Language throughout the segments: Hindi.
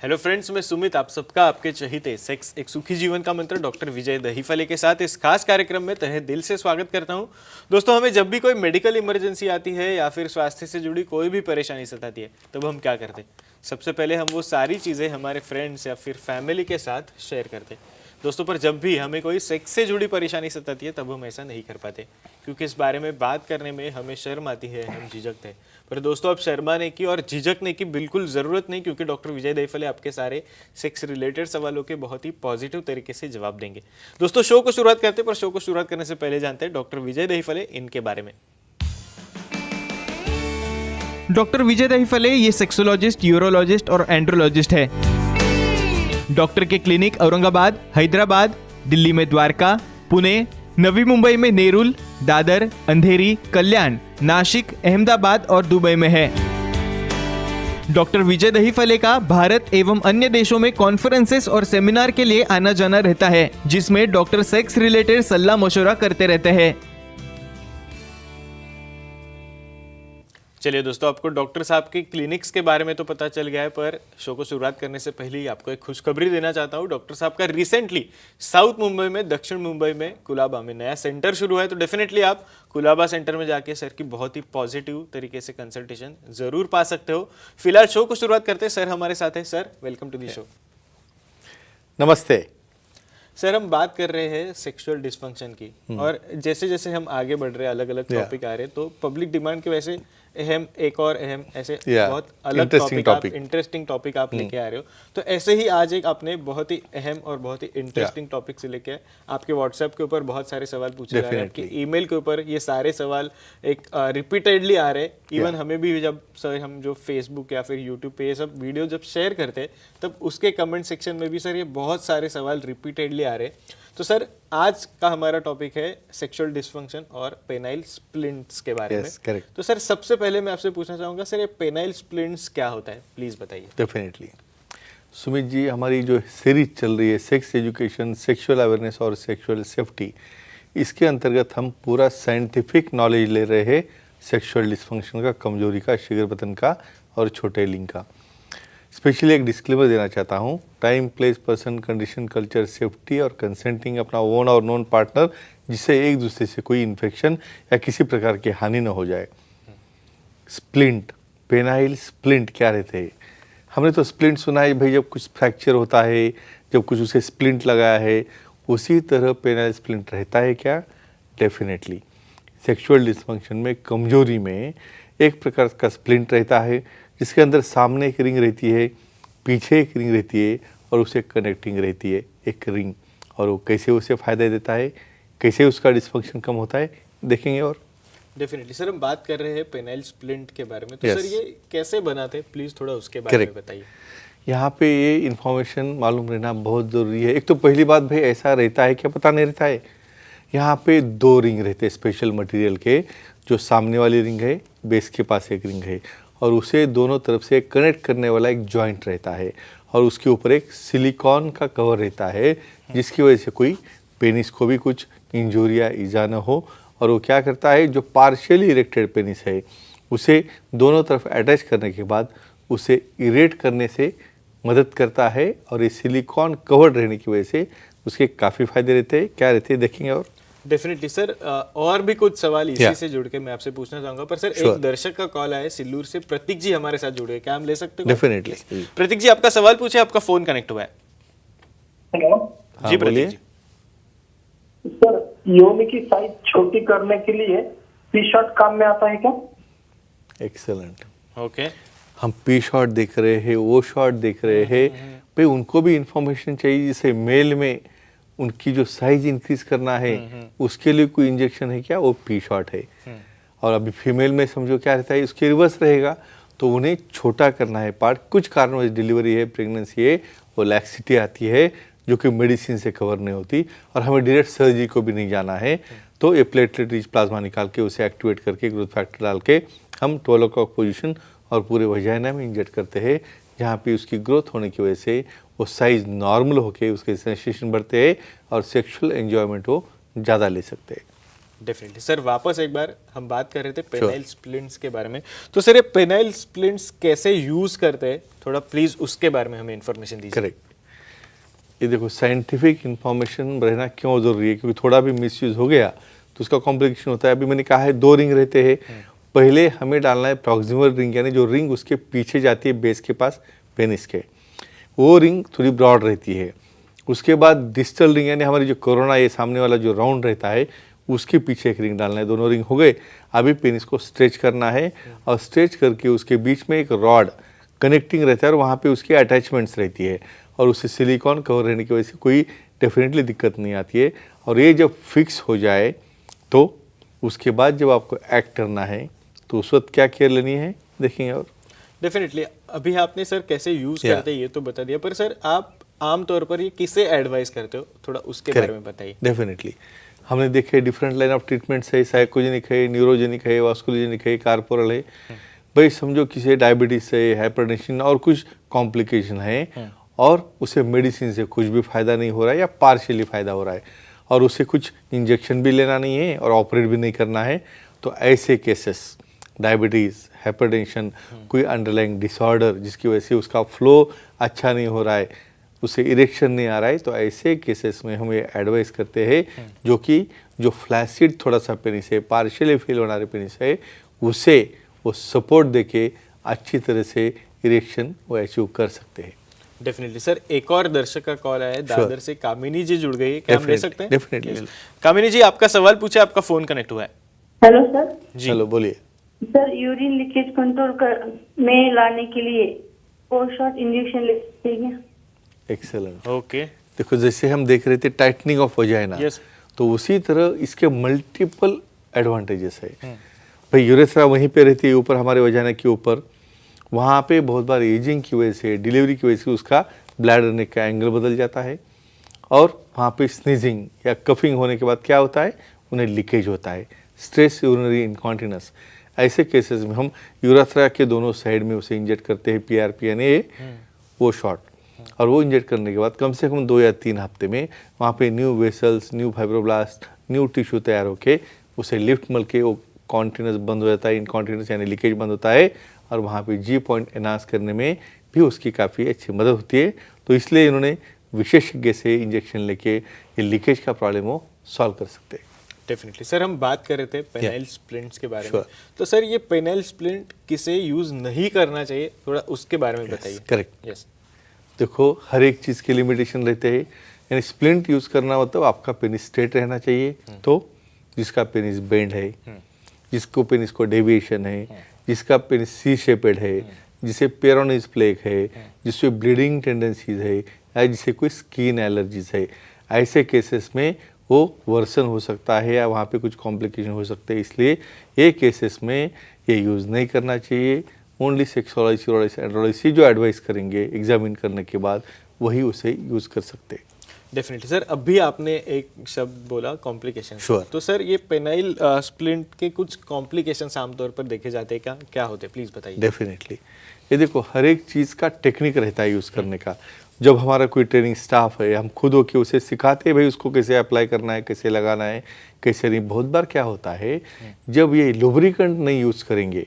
हेलो फ्रेंड्स, मैं सुमित आप सबका आपके चहीते सेक्स एक सुखी जीवन का मंत्र डॉक्टर विजय दहीफले के साथ इस खास कार्यक्रम में तहे दिल से स्वागत करता हूं। दोस्तों, हमें जब भी कोई मेडिकल इमरजेंसी आती है या फिर स्वास्थ्य से जुड़ी कोई भी परेशानी सताती है, तब हम क्या करते हैं? सबसे पहले हम वो सारी चीज़ें हमारे फ्रेंड्स या फिर फैमिली के साथ शेयर करते हैं। दोस्तों, पर जब भी हमें कोई सेक्स से जुड़ी परेशानी सताती है, तब हम ऐसा नहीं कर पाते, क्योंकि इस बारे में बात करने में हमें शर्म आती है, हम झिझकते हैं। पर दोस्तों, अब शर्माने की और झिझकने की बिल्कुल ज़रूरत नहीं, क्योंकि डॉक्टर विजय दहीफले आपके सारे सेक्स रिलेटेड सवालों के बहुत ही पॉजिटिव तरीके से जवाब देंगे। दोस्तों, शो को शुरुआत करते हैं, पर शो को शुरुआत करने से पहले जानते हैं डॉक्टर विजय दहीफले इनके बारे में। डॉक्टर विजय दहीफले ये सेक्सोलॉजिस्ट, यूरोलॉजिस्ट और एंड्रोलॉजिस्ट है। डॉक्टर के क्लिनिक औरंगाबाद, हैदराबाद, दिल्ली में द्वारका, पुणे, नवी मुंबई में नेरुल, दादर, अंधेरी, कल्याण, नासिक, अहमदाबाद और दुबई में है। डॉक्टर विजय दहीफले का भारत एवं अन्य देशों में कॉन्फ्रेंसेस और सेमिनार के लिए आना जाना रहता है, जिसमें डॉक्टर सेक्स रिलेटेड सलाह मशवरा करते रहते हैं। चलिए दोस्तों, आपको डॉक्टर साहब के क्लिनिक्स के बारे में तो पता चल गया है, पर शो को शुरुआत करने से पहले ही आपको एक खुशखबरी देना चाहता हूँ। डॉक्टर साहब का रिसेंटली साउथ मुंबई में, दक्षिण मुंबई में, कुलाबा में नया सेंटर शुरू है। तो डेफिनेटली आप कुलाबा सेंटर में जाके सर की बहुत ही पॉजिटिव तरीके से कंसल्टेशन जरूर पा सकते हो। फिलहाल शो को शुरुआत करते हैं, सर हमारे साथ है। Sir, welcome to the show. नमस्ते सर, हम बात कर रहे हैं सेक्सुअल डिस्फंक्शन की, और जैसे जैसे हम आगे बढ़ रहे हैं, अलग अलग टॉपिक आ रहे हैं, तो पब्लिक डिमांड के वैसे एक और अहम ऐसे बहुत अलग इंटरेस्टिंग टॉपिक आप लेके आ रहे हो। तो ऐसे ही आज एक आपने बहुत ही अहम और बहुत ही इंटरेस्टिंग टॉपिक से लेके आपके व्हाट्सएप के ऊपर बहुत सारे सवाल पूछे जा रहे हैं, आपके ईमेल के ऊपर ये सारे सवाल एक रिपीटेडली आ रहे हैं। इवन हमें भी जब सर हम जो फेसबुक या फिर यूट्यूब पे ये सब वीडियो जब शेयर करते हैं, तब उसके कमेंट सेक्शन में भी सर ये बहुत सारे सवाल रिपीटेडली आ रहे हैं। तो सर, आज का हमारा टॉपिक है सेक्सुअल डिस्फंक्शन और पेनाइल स्प्लिंट्स के बारे में। करेक्ट। तो सर, सबसे पहले मैं आपसे पूछना चाहूंगा, सर ये पेनाइल स्प्लिंट्स क्या होता है, प्लीज बताइए। डेफिनेटली सुमित जी, हमारी जो सीरीज चल रही है सेक्स एजुकेशन, सेक्सुअल अवेयरनेस और सेक्सुअल सेफ्टी, इसके अंतर्गत हम पूरा साइंटिफिक नॉलेज ले रहे हैं सेक्सुअल डिस्फंक्शन का, कमजोरी का, शीघ्र पतन का और छोटे लिंग का। स्पेशली एक डिस्क्लेमर देना चाहता हूँ, time, place, person, condition, culture, safety और कंसेंटिंग अपना ओन और नॉन पार्टनर, जिससे एक दूसरे से कोई इन्फेक्शन या किसी प्रकार की हानि न हो जाए। स्प्लिंट, पेनाइल स्प्लिंट क्या रहते हैं? हमने तो स्प्लिंट सुना है भाई, जब कुछ फ्रैक्चर होता है, जब कुछ उसे स्प्लिंट लगाया है, उसी तरह पेनाइल स्प्लिंट रहता है क्या? डेफिनेटली सेक्सुअल डिस्फंक्शन में, कमजोरी में एक प्रकार का स्प्लिंट रहता है, जिसके अंदर सामने एक रिंग रहती है, पीछे एक रिंग रहती है और उसे कनेक्टिंग रहती है एक रिंग। और वो कैसे उसे फ़ायदा देता है, कैसे उसका डिस्फंक्शन कम होता है, देखेंगे। और डेफिनेटली सर, हम बात कर रहे हैं पेनाइल स्प्लिंट के बारे में। तो सर, ये कैसे बनाते हैं, प्लीज़ थोड़ा उसके बारे में बताइए। यहाँ पे ये इन्फॉर्मेशन मालूम रहना बहुत ज़रूरी है। एक तो पहली बात भाई, ऐसा रहता है क्या? पता नहीं रहता है। यहाँ पे दो रिंग रहते हैं स्पेशल मटेरियल के, जो सामने वाली रिंग है, बेस के पास एक रिंग है, और उसे दोनों तरफ से कनेक्ट करने वाला एक जॉइंट रहता है, और उसके ऊपर एक सिलिकॉन का कवर रहता है, जिसकी वजह से कोई पेनिस को भी कुछ इंजरी या ईजा न हो। और वो क्या करता है, जो पार्शियली इरेक्टेड पेनिस है, उसे दोनों तरफ अटैच करने के बाद उसे इरेट करने से मदद करता है, और ये सिलिकॉन कवर्ड रहने की वजह से उसके काफ़ी फायदे रहते हैं। क्या रहते हैं, देखेंगे। और डेफिनेटली सर, और भी कुछ सवाल इसी से जुड़ के मैं आपसे पूछना चाहूंगा, पर सर एक दर्शक का कॉल आया सिल्लूर से, प्रतीक जी हमारे साथ जुड़े हैं, क्या हम ले सकते हैं? डेफिनेटली। प्रतीक जी, आपका सवाल पूछे, आपका फोन कनेक्ट हुआ है। हेलो जी प्रतीक जी। सर, योनि की साइज छोटी करने के लिए पी शॉट काम में आता है क्या? एक्सेलेंट। ओके, हम पी शॉट देख रहे हैं, वो शॉट देख रहे हैं भाई, उनको भी इंफॉर्मेशन चाहिए। जैसे मेल में उनकी जो साइज इंक्रीज करना है, उसके लिए कोई इंजेक्शन है क्या? वो पी शॉट है। और अभी फीमेल में समझो क्या रहता है, उसके रिवर्स रहेगा, तो उन्हें छोटा करना है पार्ट। कुछ कारणों से डिलीवरी है, प्रेगनेंसी है, वो लैक्सिटी आती है, जो कि मेडिसिन से कवर नहीं होती, और हमें डायरेक्ट सर्जरी को भी नहीं जाना है। तो ये प्लेटलेट रिच प्लाज्मा निकाल के उसे एक्टिवेट करके ग्रोथ फैक्टर डाल के हम 12 o'clock पोजिशन और पूरे वजाइना में इंजेक्ट करते हैं, जहाँ पे उसकी ग्रोथ होने की वजह से वो साइज नॉर्मल होके उसके सेंसेशन बढ़ते हैं और सेक्सुअल एंजॉयमेंट वो ज़्यादा ले सकते हैं। डेफिनेटली सर, वापस एक बार हम बात कर रहे थे पेनाइल स्प्लिंट्स के बारे में। तो सर ये पेनाइल स्प्लिंट्स कैसे यूज करते हैं, थोड़ा प्लीज उसके बारे में हमें इन्फॉर्मेशन दीजिए। करेक्ट, ये देखो साइंटिफिक इंफॉर्मेशन रहना क्यों जरूरी है, क्योंकि थोड़ा भी मिसयूज हो गया तो उसका कॉम्प्लिकेशन होता है। अभी मैंने कहा है 2 रिंग रहते हैं, पहले हमें डालना है प्रॉक्सिमल रिंग, यानी जो रिंग उसके पीछे जाती है बेस के पास पेनिस के, वो रिंग थोड़ी ब्रॉड रहती है। उसके बाद डिस्टल रिंग यानी हमारी जो कोरोना, ये सामने वाला जो राउंड रहता है उसके पीछे एक रिंग डालना है। दोनों रिंग हो गए। अभी पेनिस को स्ट्रेच करना है और स्ट्रेच करके उसके बीच में एक रॉड कनेक्टिंग रहता है और वहाँ पे उसकी अटैचमेंट्स रहती है और उससे सिलिकॉन कवर रहने की वजह से कोई डेफिनेटली दिक्कत नहीं आती है। और ये जब फिक्स हो जाए तो उसके बाद जब आपको एक्ट करना है तो उस वक्त क्या केयर लेनी है देखेंगे। और डेफिनेटली अभी आपने सर कैसे यूज करते हैं ये तो बता दिया, पर सर आप आमतौर पर ये किसे एडवाइस करते हो, थोड़ा उसके बारे में बताइए। डेफिनेटली हमने देखे डिफरेंट लाइन ऑफ ट्रीटमेंट्स है, साइकोजेनिक है, न्यूरोजेनिक है, वास्कुलोजेनिक है, कार्पोरल है। भाई समझो किसी डायबिटीज है, हाइपरटेंशन और कुछ कॉम्प्लिकेशन है और उसे मेडिसिन से कुछ भी फायदा नहीं हो रहा है या पार्शियली फायदा हो रहा है और उसे कुछ इंजेक्शन भी लेना नहीं है और ऑपरेट भी नहीं करना है, तो ऐसे केसेस डायबिटीज़, हाइपरटेंशन, कोई अंडरलाइंग डिसऑर्डर जिसकी वजह से उसका फ्लो अच्छा नहीं हो रहा है, उसे इरेक्शन नहीं आ रहा है, तो ऐसे केसेस में हम ये एडवाइस करते हैं जो कि जो फ्लैसिड थोड़ा सा पेनिस है, पार्शियली फेल होने वाले पेनिस है, उसे वो सपोर्ट देके अच्छी तरह से इरेक्शन वो अचीव कर सकते हैं। डेफिनेटली सर, एक और दर्शक का कॉल आया है दादर से, कामिनी जी जुड़ गई है, क्या हम ले सकते हैं? डेफिनेटली। कामिनी जी आपका सवाल पूछे, आपका फोन कनेक्ट हुआ है। Hello sir. जी चलो बोलिए। सर यूरिन लीकेज कंट्रोल में लाने के लिए 4 शॉट इंजेक्शन ले सकते हैं क्या? एक्सेलेंट। ओके, देखो जैसे हम देख रहे थे टाइटनिंग ऑफ वजाइना, Yes. तो उसी तरह इसके मल्टीपल एडवांटेजेस है। भाई यूरेथ्रा वहीं पे रहती है ऊपर हमारे वजाइना के ऊपर, वहाँ पे बहुत बार एजिंग की वजह से, डिलीवरी की वजह से उसका ब्लैडर नेक का एंगल बदल जाता है और वहाँ पे स्नीजिंग या कफिंग होने के बाद क्या होता है, उन्हें लीकेज होता है, स्ट्रेस यूरिनरी इनकॉन्टिनेंस। ऐसे केसेस में हम यूरेथ्रा के दोनों साइड में उसे इंजेक्ट करते हैं PRP यानी वो शॉट, और वो इंजेक्ट करने के बाद कम से कम 2 या 3 हफ्ते में वहाँ पे new vessels, new fibroblast, new tissue तैयार होके उसे लिफ्ट मिल के वो कॉन्टिनेंस बंद हो जाता है, इनकॉन्टिनेंस यानी लीकेज बंद होता है और वहाँ पे G पॉइंट एनहांस करने में भी उसकी काफ़ी अच्छी मदद होती है। तो इसलिए इन्होंने विशेषज्ञ से इंजेक्शन लेके ये लीकेज का प्रॉब्लम वो सॉल्व कर सकते हैं। डेफिनेटली सर, हम बात कर रहे थे पेनाइल स्प्लिंट्स के बारे में, Sure. तो सर ये पेनाइल स्प्लिंट किसे यूज नहीं करना चाहिए, थोड़ा उसके बारे में बताइए। करेक्ट। यस, देखो हर एक चीज़ के लिमिटेशन रहते हैं, यानी स्प्लिंट यूज़ करना मतलब आपका पेनिस स्ट्रेट रहना चाहिए, तो जिसका पेनिस बेंड है, जिसको पेनिस को डेविएशन है, जिसका पेनिस सी शेपेड है, जिसे पेरोनिस प्लेक है, जिससे ब्लीडिंग टेंडेंसीज है या जिसे कोई स्किन एलर्जीज है, ऐसे केसेस में वो वर्सन हो सकता है या वहाँ पे कुछ कॉम्प्लिकेशन हो सकते हैं। इसलिए ये केसेस में ये यूज़ नहीं करना चाहिए। ओनली सेक्सोलॉजिस्ट, यूरोलॉजिस्ट, एंड्रोलॉजिस्ट जो एडवाइस करेंगे एग्जामिन करने के बाद वही उसे यूज़ कर सकते हैं। डेफिनेटली सर, अभी आपने एक शब्द बोला कॉम्प्लिकेशन। Sure. तो सर ये पेनाइल स्प्लिंट के कुछ कॉम्प्लिकेशंस आमतौर पर देखे जाते हैं, क्या होते हैं, प्लीज बताइए। डेफिनेटली ये देखो हर एक चीज़ का टेक्निक रहता है यूज़ करने का। जब हमारा कोई ट्रेनिंग स्टाफ है, हम खुद होके उसे सिखाते हैं भाई उसको कैसे अप्लाई करना है, कैसे लगाना है, कैसे नहीं। बहुत बार क्या होता है जब ये लुब्रिकेंट नहीं यूज़ करेंगे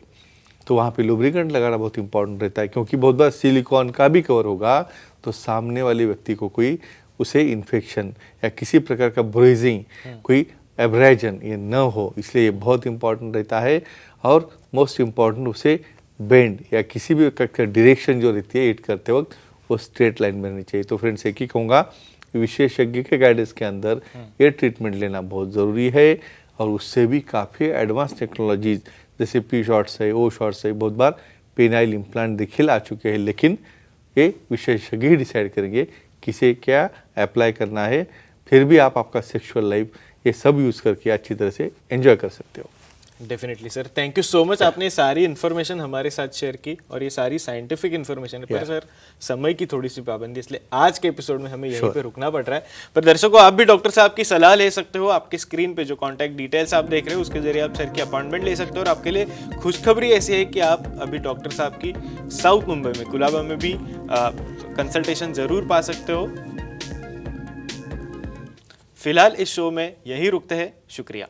तो वहाँ पे लुब्रिकेंट लगाना बहुत इंपॉर्टेंट रहता है, क्योंकि बहुत बार सिलिकॉन का भी कवर होगा तो सामने वाले व्यक्ति को कोई उसे इन्फेक्शन या किसी प्रकार का ब्रूइजिंग, कोई एब्रेजन ये न हो, इसलिए ये बहुत इंपॉर्टेंट रहता है। और मोस्ट इम्पॉर्टेंट उसे बेंड या किसी भी डायरेक्शन जो रहती है ईट करते वक्त वो स्ट्रेट लाइन में रहनी चाहिए। तो फ्रेंड्स एक ही कहूँगा, विशेषज्ञ के गाइडेंस के अंदर ये ट्रीटमेंट लेना बहुत ज़रूरी है और उससे भी काफ़ी एडवांस टेक्नोलॉजीज जैसे P शॉट्स है, O शॉट्स है, बहुत बार पेनाइल इम्प्लांट देखिल आ चुके हैं, लेकिन ये विशेषज्ञ ही डिसाइड करेंगे किसे क्या अप्लाई करना है। फिर भी आप आपका सेक्सुअल लाइफ ये सब यूज़ करके अच्छी तरह से एंजॉय कर सकते हो। Definitely sir, thank you so much, आपने सारी इन्फॉर्मेशन हमारे साथ शेयर की और ये सारी साइंटिफिक इन्फॉर्मेशन है। पर सर समय की थोड़ी सी पाबंदी, इसलिए आज के एपिसोड में हमें यहीं पे रुकना पड़ रहा है। पर दर्शकों, आप भी डॉक्टर साहब की सलाह ले सकते हो। आपके स्क्रीन पे जो कॉन्टैक्ट डिटेल्स आप देख रहे हो उसके जरिए आप सर की अपॉइंटमेंट ले सकते हो। और आपके लिए खुशखबरी ऐसी है कि आप अभी डॉक्टर साहब की साउथ मुंबई में कुलाबा में भी कंसल्टेशन जरूर पा सकते हो। फिलहाल इस शो में यही रुकते हैं, शुक्रिया।